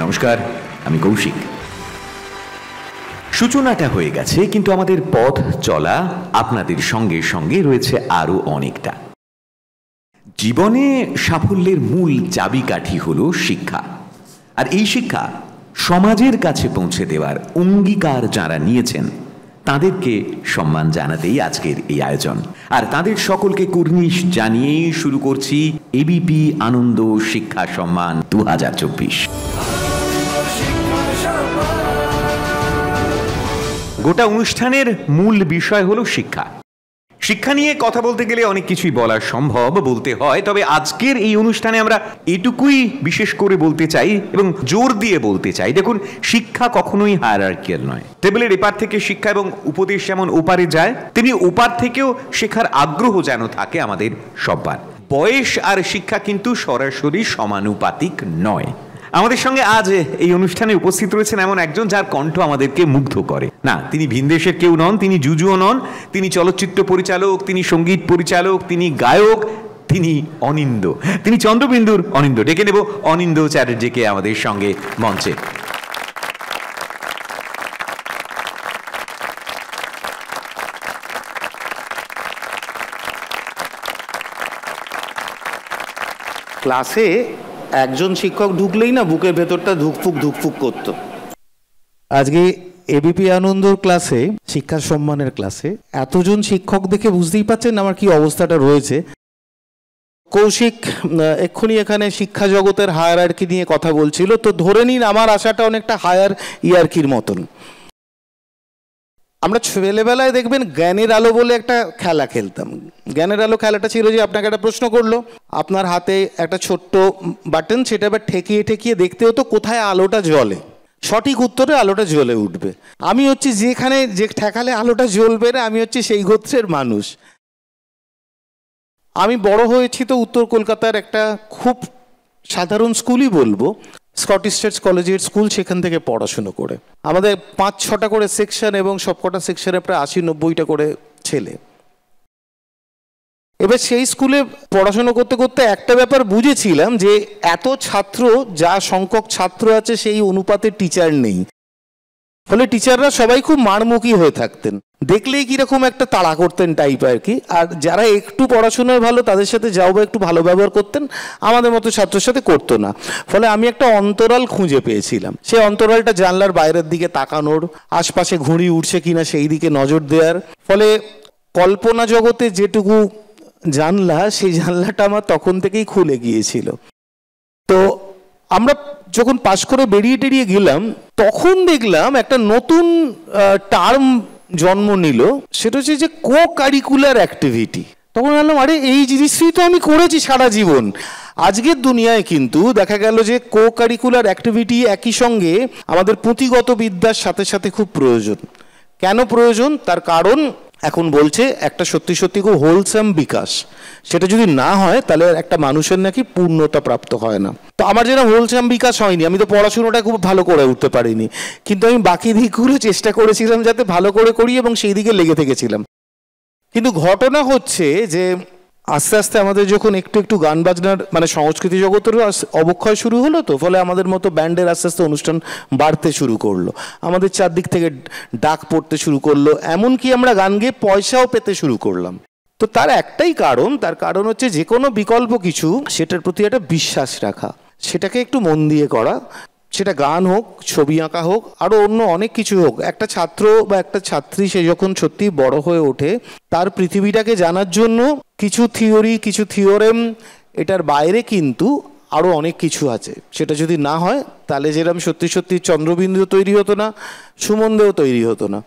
নমস্কার, আমি কৌশিক। সূচনাটা হয়ে গেছে, কিন্তু আমাদের পথ চলা আপনাদের সঙ্গে সঙ্গে রয়েছে আরো অনেকটা। জীবনে সাফল্যের মূল চাবিকাঠি হলো শিক্ষা, আর এই শিক্ষা সমাজের কাছে পৌঁছে দেওয়ার অঙ্গীকার যারা নিয়েছেন তাদেরকে সম্মান জানাতেই আজকের এই আয়োজন। আর তাদের সকলকে কুর্নিশ জানিয়েই শুরু করছি এবিপি আনন্দ শিক্ষা সম্মান 2024। গোটা অনুষ্ঠানের মূল বিষয় হলো শিক্ষা। শিক্ষা নিয়ে কথা বলতে গেলে অনেক কিছুই বলা সম্ভব, বলতে হয়, তবে আজকের এই অনুষ্ঠানে আমরা এটুকুই বিশেষ করে বলতে চাই এবং জোর দিয়ে বলতে চাই, দেখুন, শিক্ষা কখনোই হায়ারার্কিয়াল নয়। টেবিলের এপার থেকে শিক্ষা এবং উপদেশ যেমন ওপারে যায়, তেমনি ওপার থেকেও শেখার আগ্রহ যেন থাকে আমাদের সবার। বয়স আর শিক্ষা কিন্তু সরাসরি সমানুপাতিক নয়। আমাদের সঙ্গে আজ এই অনুষ্ঠানে উপস্থিত রয়েছেন এমন একজন যার কণ্ঠ আমাদেরকে মুগ্ধ করে। না, তিনি ভিনদেশের কেউ নন, তিনি জুজুও নন, তিনি চলচ্চিত্র পরিচালক, তিনি সঙ্গীত পরিচালক, তিনি গায়ক, তিনি অনিন্দ, তিনি চন্দ্রবিন্দুর অনিন্দ। ডেকে নেব অনিন্দ চ্যাটার্জিকে আমাদের সঙ্গে মঞ্চে। ক্লাসে একজন শিক্ষক ঢুকলেই না বুকের ভেতরটা ধুকফুক ধুকফুক করত। আজকে এবিপি আনন্দর ক্লাসে, শিক্ষা সম্মানের ক্লাসে, এতজন শিক্ষক দেখে বুঝতেই পারছেন আমার কি অবস্থাটা রয়েছে। কৌশিক এক্ষুনি এখানে শিক্ষা জগতের হায়ারার্কি নিয়ে কথা বলছিল, তো ধরে নিন আমার আশাটা অনেকটা হায়ার ইয়ার্কির মতন। আমরা ছেলেবেলায় দেখবেন জ্ঞানের আলো বলে একটা খেলা খেলতাম। জ্ঞানের আলো খেলাটা ছিল যে আপনাকে একটা প্রশ্ন করলো, আপনার হাতে একটা ছোট্ট বাটন, সেটা এবার ঠেকিয়ে ঠেকিয়ে দেখতে হতো কোথায় আলোটা জ্বলে। সঠিক উত্তরে আলোটা জ্বলে উঠবে। আমি হচ্ছি যেখানে যে ঠেকালে আলোটা জ্বলবে না, আমি হচ্ছি সেই গোত্রের মানুষ। আমি বড় হয়েছি তো উত্তর কলকাতার একটা খুব সাধারণ স্কুলই বলবো, স্কটিশ চার্চ কলেজের স্কুল, সেখান থেকে পড়াশুনো করে। আমাদের 5-6টা করে সেকশন এবং সবকটা সেকশনে প্রায় 80-90টা করে ছেলে। এবার সেই স্কুলে পড়াশুনো করতে করতে একটা ব্যাপার বুঝেছিলাম যে এত ছাত্র, যা সংখ্যক ছাত্র আছে সেই অনুপাতে টিচার নেই। ফলে টিচাররা সবাই খুব মারমুখী হয়ে থাকতেন, দেখলেই কিরকম একটা তাড়া করতেন টাইপ আর কি। আর যারা একটু পড়াশোনায় ভালো তাদের সাথে যাও বা একটু ভালো ব্যবহার করতেন, আমাদের মতো ছাত্রের সাথে করতো না। ফলে আমি একটা অন্তরাল খুঁজে পেয়েছিলাম। সেই অন্তরালটা জানলার বাইরের দিকে তাকানোর, আশপাশে ঘুড়ি উঠছে কিনা সেই দিকে নজর দেওয়ার। ফলে কল্পনা জগতে যেটুকু জানলা, সেই জানলাটা আমার তখন থেকেই খুলে গিয়েছিল। তো আমরা যখন পাশ করে বেরিয়ে গেলাম, তখন দেখলাম একটা নতুন টার্ম জন্ম নিল, সেটা হচ্ছে যে কো কারিকুলার অ্যাক্টিভিটি। তখন বললাম, আরে এই জিনিসটাই তো আমি করেছি সারা জীবন। আজকের দুনিয়ায় কিন্তু দেখা গেল যে কো কারিকুলার অ্যাক্টিভিটি একই সঙ্গে আমাদের পুঁথিগত বিদ্যার সাথে সাথে খুব প্রয়োজন। কেন প্রয়োজন? তার কারণ এখন বলছে একটা সত্যি সত্যি খুব হোলসাম বিকাশ, সেটা যদি না হয় তাহলে একটা মানুষের নাকি পূর্ণতা প্রাপ্ত হয় না। তো আমার যেন হোলসাম বিকাশ হয়নি, আমি তো পড়াশুনোটা খুব ভালো করে উঠতে পারিনি, কিন্তু আমি বাকি দিকগুলো চেষ্টা করেছিলাম যাতে ভালো করে করি এবং সেই দিকে লেগে থেকেছিলাম। কিন্তু ঘটনা হচ্ছে যে আস্তে আস্তে আমাদের যখন একটু একটু গান বাজনার মানে সংস্কৃতি জগতেরও অবক্ষয় শুরু হলো, তো ফলে আমাদের মতো ব্যান্ডের আস্তে আস্তে অনুষ্ঠান বাড়তে শুরু করলো, আমাদের চারদিক থেকে ডাক পড়তে শুরু করলো, এমনকি আমরা গান গেয়ে পয়সাও পেতে শুরু করলাম। তো তার একটাই কারণ, তার কারণ হচ্ছে যে কোনো বিকল্প কিছু সেটার প্রতি একটা বিশ্বাস রাখা, সেটাকে একটু মন দিয়ে করা, সেটা গান হোক, ছবি আঁকা হোক, আরও অন্য অনেক কিছু হোক। একটা ছাত্র বা একটা ছাত্রী সে যখন সত্যি বড় হয়ে ওঠে, তার পৃথিবীটাকে জানার জন্য কিছু থিওরি, কিছু থিওরেম, এটার বাইরে কিন্তু আরও অনেক কিছু আছে। সেটা যদি না হয় তাহলে যেরকম সত্যি সত্যি চন্দ্রবিন্দু তৈরি হতো না, সুমনদেও তৈরি হতো না।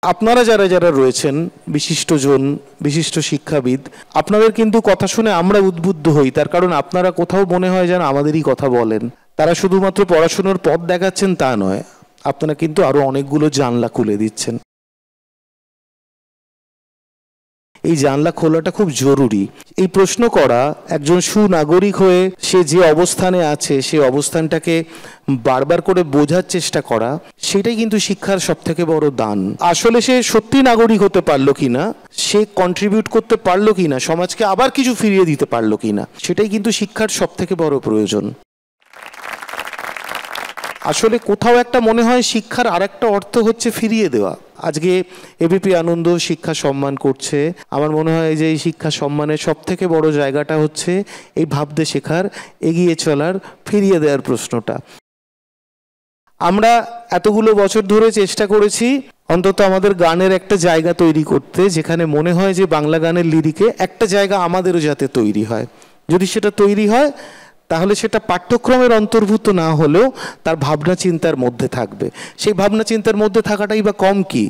আপনারা যারা যারা রয়েছেন বিশিষ্টজন, বিশিষ্ট শিক্ষাবিদ, আপনাদের কিন্তু কথা শুনে আমরা উদ্বুদ্ধ হই, তার কারণ আপনারা কোথাও মনে হয় যেন আমাদেরই কথা বলেন। তারা শুধুমাত্র পড়াশুনোর পথ দেখাচ্ছেন তা নয়, আপনারা কিন্তু আরো অনেকগুলো জানলা খুলে দিচ্ছেন। এই জানলা খোলাটা খুব জরুরি। এই প্রশ্ন করা, একজন সুনাগরিক হয়ে সে যে অবস্থানে আছে সে অবস্থানটাকে বারবার করে বোঝার চেষ্টা করা, সেটাই কিন্তু শিক্ষার সবথেকে বড় দান। আসলে সে সত্যি নাগরিক হতে পারলো কিনা, সে কন্ট্রিবিউট করতে পারলো কিনা, সমাজকে আবার কিছু ফিরিয়ে দিতে পারলো কিনা, সেটাই কিন্তু শিক্ষার সবথেকে বড় প্রয়োজন। আসলে কোথাও একটা মনে হয় শিক্ষার আরেকটা অর্থ হচ্ছে ফিরিয়ে দেওয়া। আজকে এবিপি আনন্দ শিক্ষা সম্মান করছে, আমার মনে হয় যে এই শিক্ষা সম্মানের সব থেকে বড় জায়গাটা হচ্ছে এই ভাবতে শেখার, এগিয়ে চলার, ফিরিয়ে দেওয়ার প্রশ্নটা। আমরা এতগুলো বছর ধরে চেষ্টা করেছি অন্তত আমাদের গানের একটা জায়গা তৈরি করতে, যেখানে মনে হয় যে বাংলা গানের লিরিকে একটা জায়গা আমাদেরও যাতে তৈরি হয়। যদি সেটা তৈরি হয় তাহলে সেটা পাঠ্যক্রমের অন্তর্ভুক্ত না হলেও তার ভাবনা চিন্তার মধ্যে থাকবে। সেই ভাবনা চিন্তার মধ্যে থাকাটাই বা কম কি,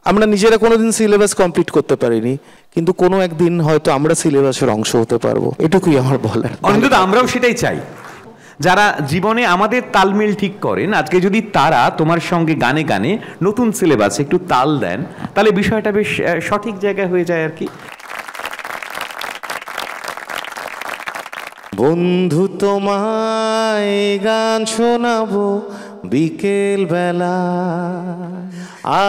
আমরা নিজেরা কোনোদিন সিলেবাস কমপ্লিট করতে পারিনি, কিন্তু কোনো একদিন হয়তো আমরা সিলেবাসের অংশ হতে পারবো, এটুকুই আমার বলার। অন্তত আমরাও সেটাই চাই। যারা জীবনে আমাদের তালমেল ঠিক করেন, আজকে যদি তারা তোমার সঙ্গে গানে গানে নতুন সিলেবাসে একটু তাল দেন, তাহলে বিষয়টা বেশ সঠিক জায়গায় হয়ে যায় আর কি। বন্ধু তোমায় গান শোনাবো বিকেল বেলা,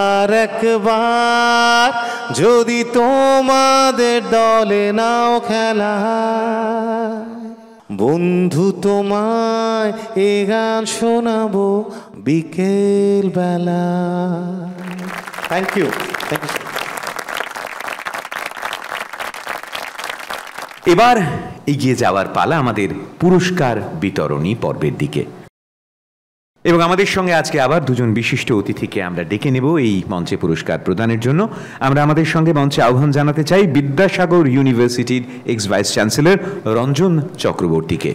আর একবার যদি তোমাদের দলে নাও খেলা। বন্ধু তোমায় এ গান শোনাবো বিকেল বেলা। Thank you, thank you. এবার এগিয়ে যাওয়ার পালা আমাদের পুরস্কার বিতরণী পর্বের দিকে, এবং আমাদের সঙ্গে আজকে আবার দুজন বিশিষ্ট অতিথিকে আমরা ডেকে নেব এই মঞ্চে পুরস্কার প্রদানের জন্য। আমরা আমাদের সঙ্গে মঞ্চে আহ্বান জানাতে চাই বিদ্যাসাগর ইউনিভার্সিটির এক্স ভাইস চ্যান্সেলর রঞ্জন চক্রবর্তীকে,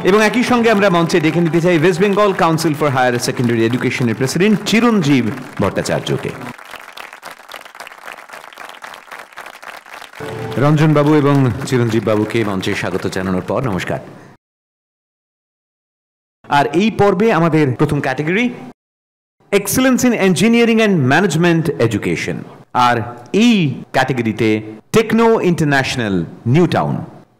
এবং একই সঙ্গে আমরা মঞ্চে ডেকে নিতে চাই West Bengal Council for Higher Secondary এডুকেশনের প্রেসিডেন্ট চিরঞ্জীব ভট্টাচার্যকে। রঞ্জন বাবু এবং চিরঞ্জীব বাবুকে মঞ্চে স্বাগত জানানোর পর নমস্কার। আর এই পর্বে আমাদের প্রথম category excellence in engineering and management education, আর এই ক্যাটাগরিতে টেকনো ইন্টারন্যাশনাল নিউ টাউন।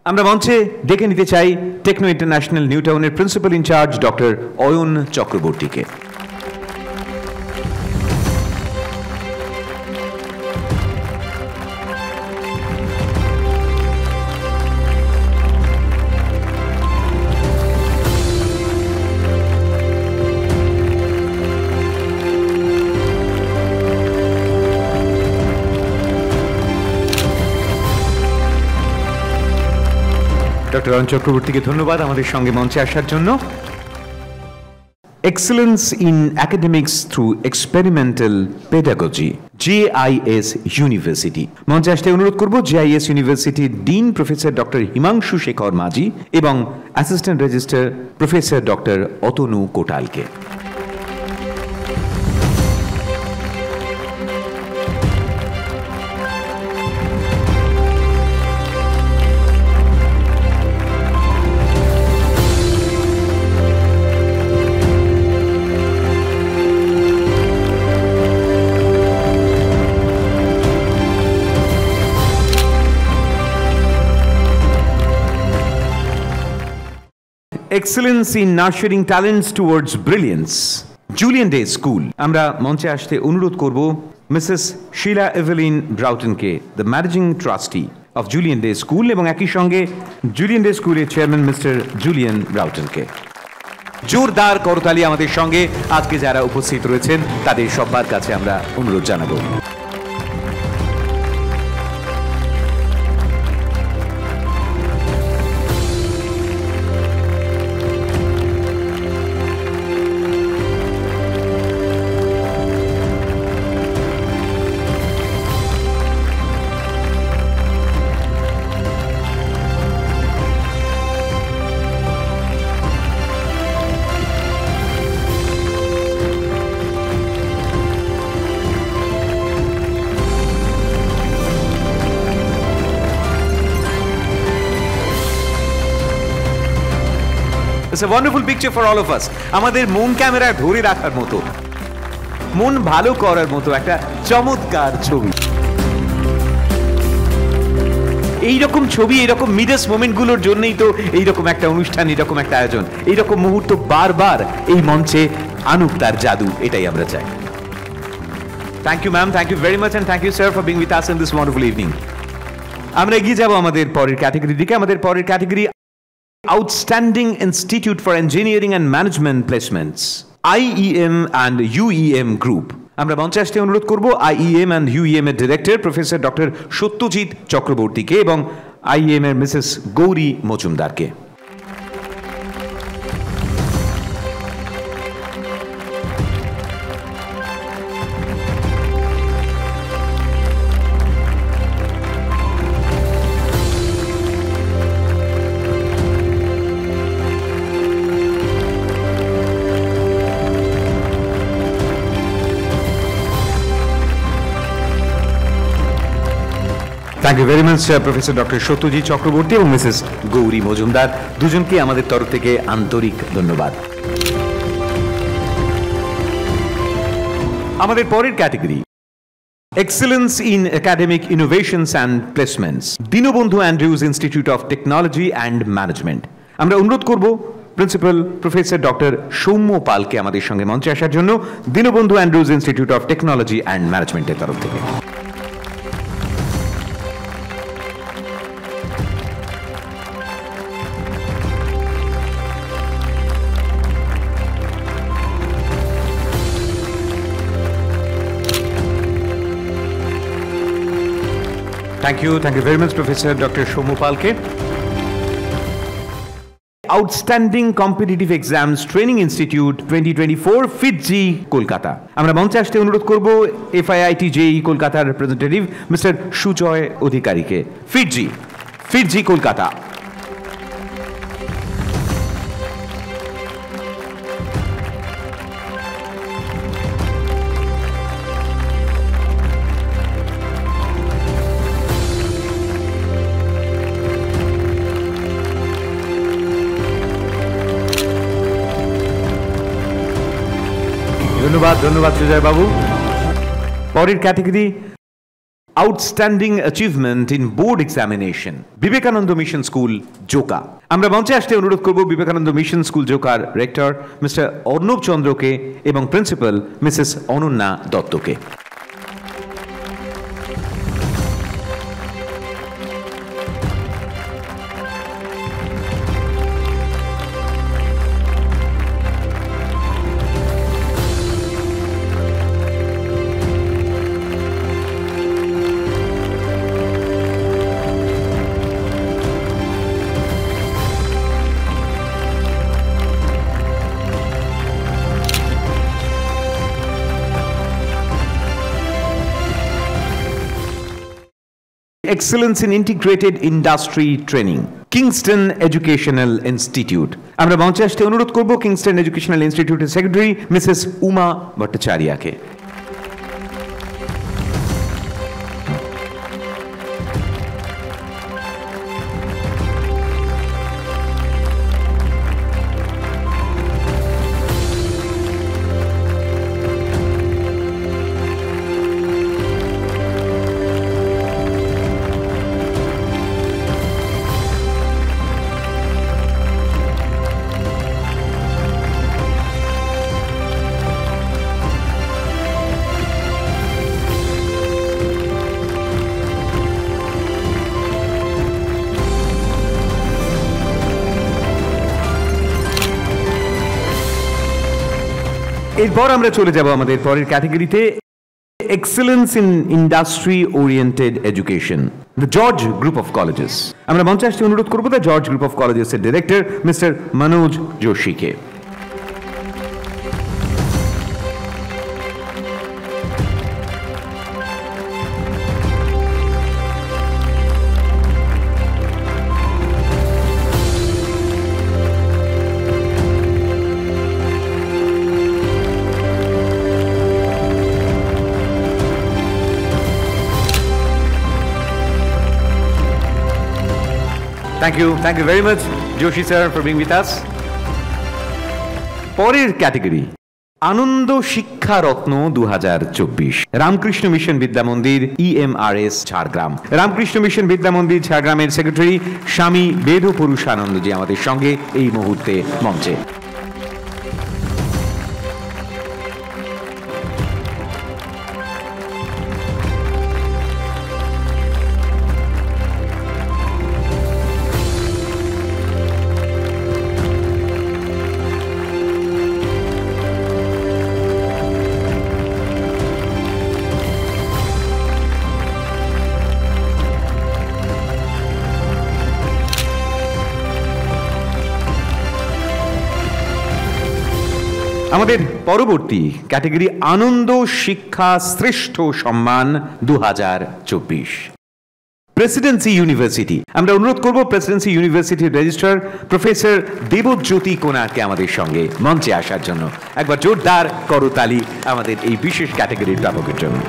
আমরা মঞ্চে ডেকে নিতে চাই টেকনো ইন্টারন্যাশনাল নিউ টাউনের প্রিন্সিপাল ইনচার্জ ডক্টর অয়ন চক্রবর্তীকে। ডক্টর অয়ন চক্রবর্তীকে ধন্যবাদ আমাদের সঙ্গে মঞ্চে আসার জন্য। Excellence in academics through experimental pedagogy, JIS university. মঞ্চে আসতে অনুরোধ করব জেআইএস ইউনিভার্সিটির dean professor doctor Himanshu Shekhar Majhi এবং assistant registrar professor doctor Atanu কোটালকে। Excellence in nurturing talents towards brilliance, Julien Day school. আমরা মঞ্চে আসতে অনুরোধ করব মিসেস শিলা এভেলিন ব্রাউটনকে, the managing trustee of Julien Day school, এবং একই সঙ্গে জুলিয়ান ডে স্কুলের চেয়ারম্যান মিস্টার জুলিয়ান ব্রাউটনকে। জোরদার করতালি আমাদের সঙ্গে আজকে যারা উপস্থিত রয়েছেন তাদের সবার কাছে আমরা অনুরোধ জানাবো। It's a wonderful picture for all of us. আমাদের মন ক্যামেরায় ধরে রাখার মতো, মন ভালো করার মতো একটা চমৎকার ছবি। এইরকম ছবি, এইরকম মিডেস মোমেন্টগুলোর জন্যই তো এইরকম একটা অনুষ্ঠান, এইরকম একটা আয়োজন, এইরকম মুহূর্ত বারবার এই মঞ্চে আনুক তার জাদু, এটাই আমরা চাই। Thank you ma'am, thank you very much, and thank you sir for being with us in this wonderful evening. আমরা এগিয়ে যাবো আমাদের পরের ক্যাটাগরির দিকে। আমাদের পরের category Outstanding Institute for Engineering and Management Placements, IEM and UEM Group। আমরা মঞ্চে আসতে অনুরোধ করব IEM and UEM এর ডিরেক্টর প্রফেসর ডক্টর সত্যজিৎ চক্রবর্তীকে এবং IEM এর মিসেস গৌরী মজুমদারকে। Thank you very much professor doctor Satyajit Chakraborty এবং মিসেস গৌরী মজুমদার, দুজনকে আমাদের তরফ থেকে আন্তরিক ধন্যবাদ। আমাদের পরের category excellence in academic innovations and placements, Dinabandhu Andrews institute of technology and management. আমরা অনুরোধ করব প্রিন্সিপাল প্রফেসর ডক্টর সৌম্য পালকে আমাদের সঙ্গে মঞ্চে আসার জন্য Dinabandhu Andrews institute of technology and ম্যানেজমেন্টের তরফ থেকে। Thank you very much, Professor Dr. Shomu Palke. Outstanding Competitive Exams Training Institute 2024, FIITJEE, Kolkata. আমরা মঞ্চে আসতে অনুরোধ করব FIIT-JEE কলকাতার রিপ্রেজেন্টেটিভ মিস্টার সুজয় অধিকারীকে। FIITJEE, কলকাতা। ধন্যবাদ সুজয় বাবু। পরের category outstanding achievement in board examination, Vivekananda mission school, Joka. আমরা মঞ্চে আসতে অনুরোধ করব বিবেকানন্দ মিশন স্কুল জোকার রেক্টর মিস্টার অর্ণব চন্দ্রকে এবং প্রিন্সিপাল মিসেস অনন্যা দত্তকে। Excellence in Integrated Industry Training, Kingston Educational Institute। আমরা মঞ্চে আসতে অনুরোধ করব কিংস্টন এডুকেশনাল ইনস্টিটিউটের সেক্রেটারি মিসেস উমা ভট্টাচার্যকে। এরপর আমরা চলে যাব আমাদের পরের ক্যাটেগরিতে excellence in industry oriented education, the George group of colleges. আমরা মঞ্চে আসতে অনুরোধ করব the George group of colleges এর ডিরেক্টর মিস্টার মনোজ যোশীকে। Thank you very much, Joshi sir, for being with us. পরের ক্যাটেগরি আনন্দ শিক্ষা রত্ন 2024, রামকৃষ্ণ মিশন বিদ্যা মন্দির EMRS ঝাড়গ্রাম। রামকৃষ্ণ মিশন বিদ্যা মন্দির ঝাড়গ্রামের সেক্রেটারি স্বামী বেদ পুরুষানন্দজি আমাদের সঙ্গে এই মুহূর্তে মঞ্চে। আমাদের পরবর্তী ক্যাটাগরি আনন্দ শিক্ষা শ্রেষ্ঠ সম্মান 2024 প্রেসিডেন্সি ইউনিভার্সিটি। আমরা অনুরোধ করব প্রেসিডেন্সি ইউনিভার্সিটির রেজিস্ট্রার প্রফেসর দেবজ্যোতি কোনারকে আমাদের সঙ্গে মঞ্চে আসার জন্য। একবার জোরদার করতালি আমাদের এই বিশেষ ক্যাটাগরির প্রাপকের জন্য।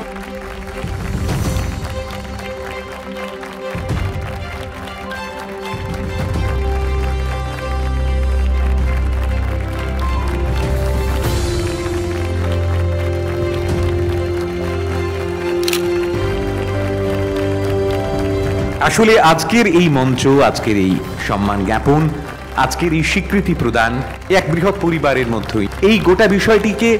আসলে আজকের এই মঞ্চ, আজকের এই সম্মান জ্ঞাপন, আজকের এই স্বীকৃতি প্রদান এক বৃহৎ পরিবারের মধ্যেই এই গোটা বিষয়টিকে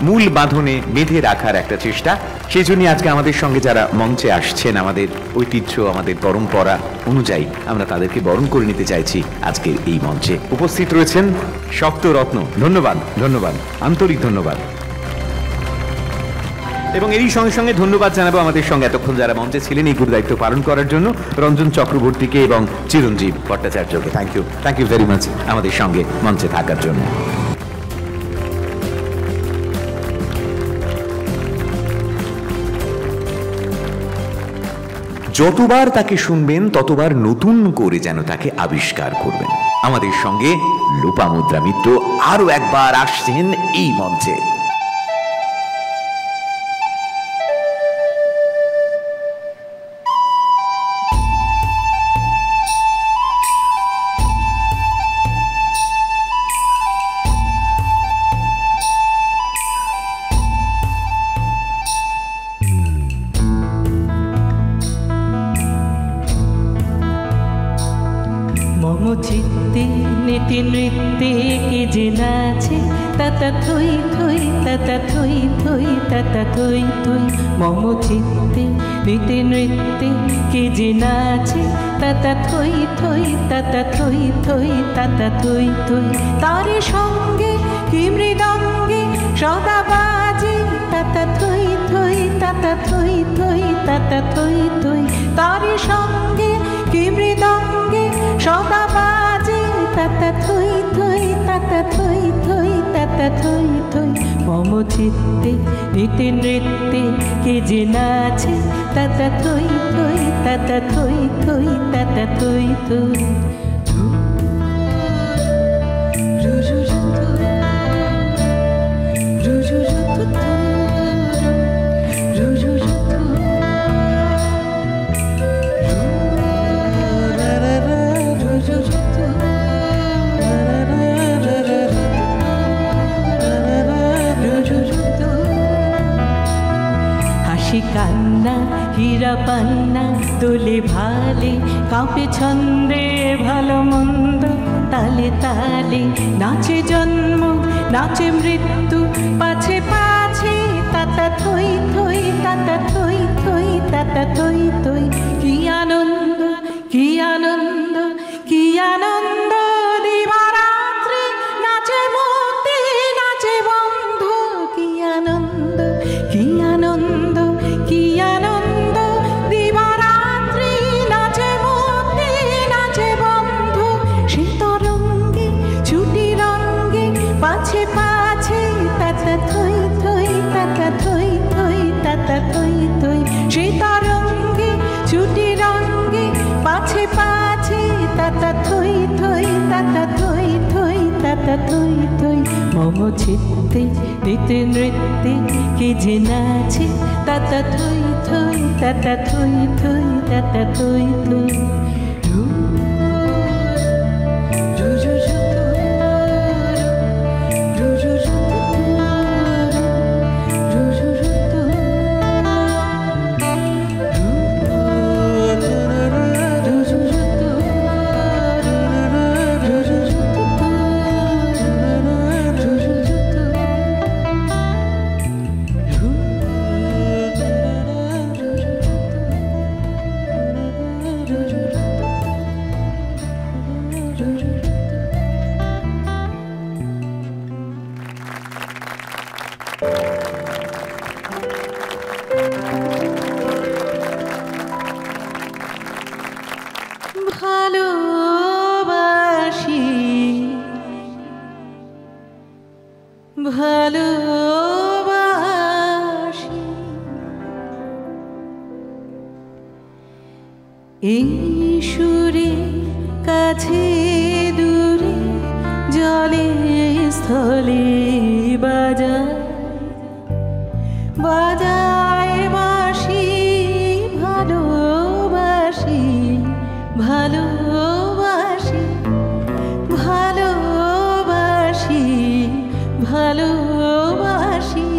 মূল বাঁধনে বেঁধে রাখার একটা চেষ্টা। সেই জন্য আজকে আমাদের সঙ্গে যারা মঞ্চে আসছেন, আমাদের ঐতিহ্য, আমাদের পরম্পরা অনুযায়ী আমরা তাদেরকে বরণ করে নিতে চাইছি। আজকের এই মঞ্চে উপস্থিত রয়েছেন সপ্তরত্ন। ধন্যবাদ, ধন্যবাদ, আন্তরিক ধন্যবাদ। এবং এরই সঙ্গে সঙ্গে ধন্যবাদ জানাবো আমাদের সঙ্গে এতক্ষণ যারা মঞ্চে ছিলেন এই গুরু দায়িত্ব পালন করার জন্য, রঞ্জন চক্রবর্তীকে এবং চিরঞ্জীব ভট্টাচার্যকে। থ্যাংক ইউ ভেরি মাচ আমাদের সঙ্গে মঞ্চে থাকার জন্য। যতবার তাকে শুনবেন ততবার নতুন করে যেন তাকে আবিষ্কার করবেন। আমাদের সঙ্গে লোপামুদ্রা মিত্র আরো একবার আসছেন এই মঞ্চে। চিত্তে নীতি নৃত্যে কে যে নাচে তাতা থই থই তাতা থই থই তাতা থই থই। মম চিত্তে নীতি নৃত্যে কে যে নাচে তাতা থই থই তাতা থই থই তাতা থই থই। তার সঙ্গে কি মৃদঙ্গে সদা বাজে তাতা থই থই তাতা থই থই তাতা থই থই। তার সঙ্গে কি মৃদঙ্গে সদা বাজে তাতা থই থই তাতা থই থই তাতা থই থই। মম চিত্তে নীতি নৃত্যে কে যে নাচে তাতা থই থই তাতা থই থই তাতা থই থই। কান্না হীরা পান্না তোলে ভালে কাঁপে ছন্দে ভালো মন্দ তালে তালে নাচে জন্ম নাচে মৃত্যু পাছে পাছে তাতা থই থই তাতা থই থই তাতা থই থই। কি আনন্দ কি আনন্দ কি আনন্দ দিবারাত্রি নাচে মুক্তি নাচে বন্ধ। কি আনন্দ কি আনন্দ কি আনন্দ দিবারাত্রি নাচে মুক্তি নাচে বন্ধ। সে তরঙ্গে ছুটি রঙ্গে পাছে পাছে তাতা থই থই তাতা থই থই তাতা থই থই। সে তরঙ্গে ছুটি রঙ্গে পাছে পাছে তাতা থই থই তাতা থই থই তাতা থই থই। মম চিত্তে নীতি নৃত্যে কে যে নাচে তাতা থই থই তাতা থই থই তাতা থই থই। ভালোবাসি ভালোবাসি। এই সুরে কাছে দূরে জলে স্থলে বাজায় বাজায় বাঁশি, ভালোবাসি ভালোবাসি ভালোবাসি ভালোবাসি।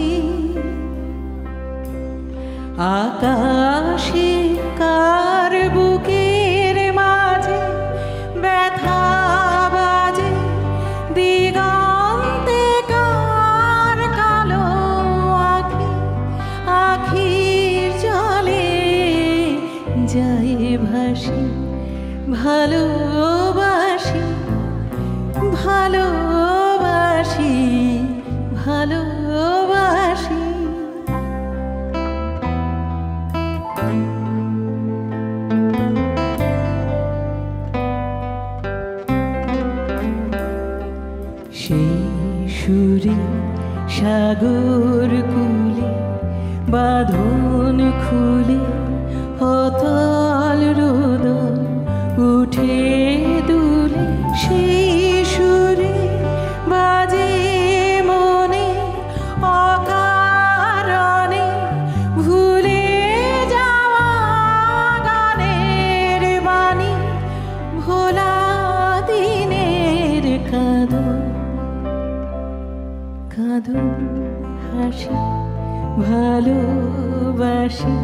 আকাশে কার বুকের মাঝে ব্যথা বাজে, দিগন্তে কার কালো আখি, আখির জলে যায় ভাসি। ভালোবাসি ভালোবাসি ভালোবাসি। সেই সুরে সাগর কুলে বাঁধন খুলে অতল রোদন উঠে দুলে, সেই সুরে বাজে মনে অকারণে ভুলে যাওয়া গানের বাণী, ভোলা দিনের কাঁদন কাঁদন হাসি। ভালোবাসি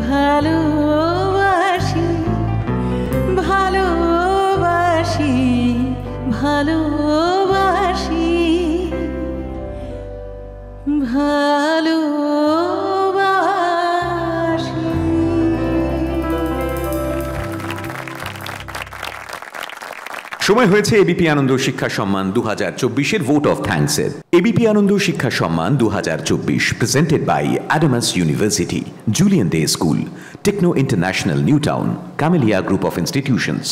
ভালোবাসি ভালোবাসি ভালোবাসি ভালোবাসি। সময় হয়েছে এবিপি আনন্দ শিক্ষা সম্মান 2024-এর ভোট অফ থ্যাঙ্কসের। ABP Ananda Shiksha Samman 2024 presented by Adamas university, Julien Day school, Techno International New Town, Camellia group of institutions,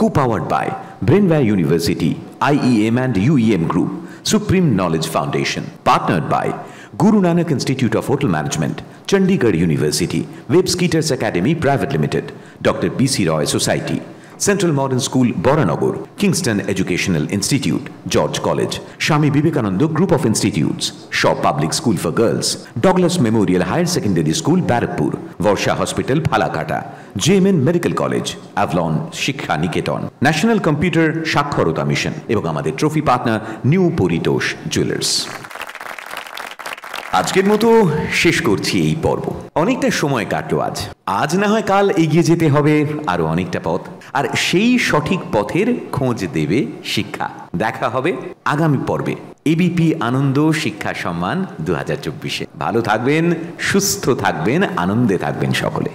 co-powered by Brainware University, IEM and UEM Group, Supreme Knowledge Foundation, partnered by Guru Nanak Institute of Hotel Management, Chandigarh University, Web Skeeters Academy Private Limited, Dr. B.C. Roy Society, Central Modern School, Boranagor, Kingston Educational Institute, George College, Swami Vivekananda Group of Institutes, Shaw Public School for Girls, Douglas Memorial Higher Secondary School, Barakpur, Varsha Hospital, Phalakata, JMN Medical College, Avalon Shikha Niketon, National Computer Shakharota Mission এবং আমাদের trophy partner new Paritosh jewellers. আজকের মতো শেষ করছি এই পর্ব। অনেকটা সময় কাটলো আজ, আজ না হয় কাল এগিয়ে যেতে হবে আরো অনেকটা পথ, আর সেই সঠিক পথের খোঁজ দেবে শিক্ষা। দেখা হবে আগামী পর্বে এবিপি আনন্দ শিক্ষা সম্মান 2024-এ। ভালো থাকবেন, সুস্থ থাকবেন, আনন্দে থাকবেন সকলে।